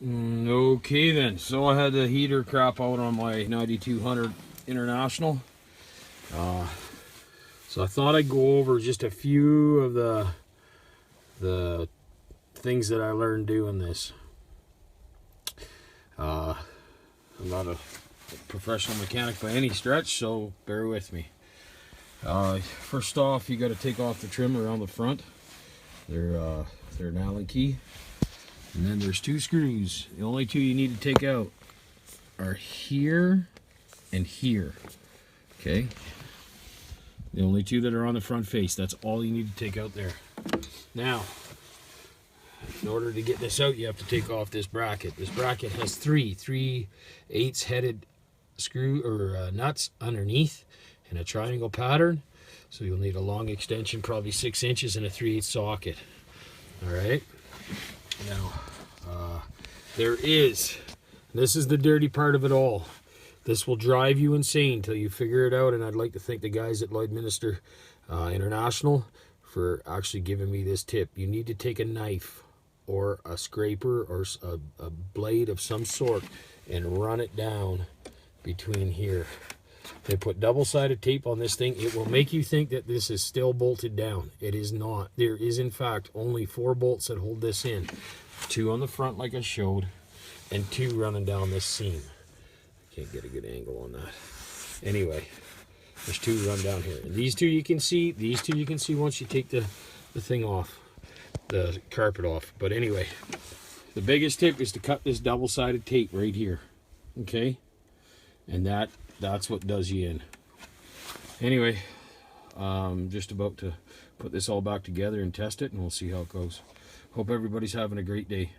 Okay then, so I had the heater crap out on my 9200 International. So I thought I'd go over just a few of the things that I learned doing this. I'm not a professional mechanic by any stretch, so bear with me. First off, you got to take off the trim around the front. They're an Allen key. And then there's two screws. The only two you need to take out are here and here. Okay? The only two that are on the front face. That's all you need to take out there. Now, in order to get this out, you have to take off this bracket. This bracket has three 3/8 headed screw or nuts underneath in a triangle pattern. So you'll need a long extension, probably 6 inches, and a 3/8 socket. All right. Now, this is the dirty part of it all. This will drive you insane till you figure it out, and I'd like to thank the guys at Lloydminster International for actually giving me this tip. You need to take a knife or a scraper or a blade of some sort and run it down between here. They put double-sided tape on this thing. It will make you think that this is still bolted down. It is not. There is, in fact, only 4 bolts that hold this in. 2 on the front, like I showed, and 2 running down this seam. I can't get a good angle on that. Anyway, there's 2 run down here. And these two you can see. These two you can see once you take the thing off, the carpet off. But anyway, the biggest tip is to cut this double-sided tape right here. Okay? And that's what does you in. Anyway, just about to put this all back together and test it, and we'll see how it goes. Hope everybody's having a great day.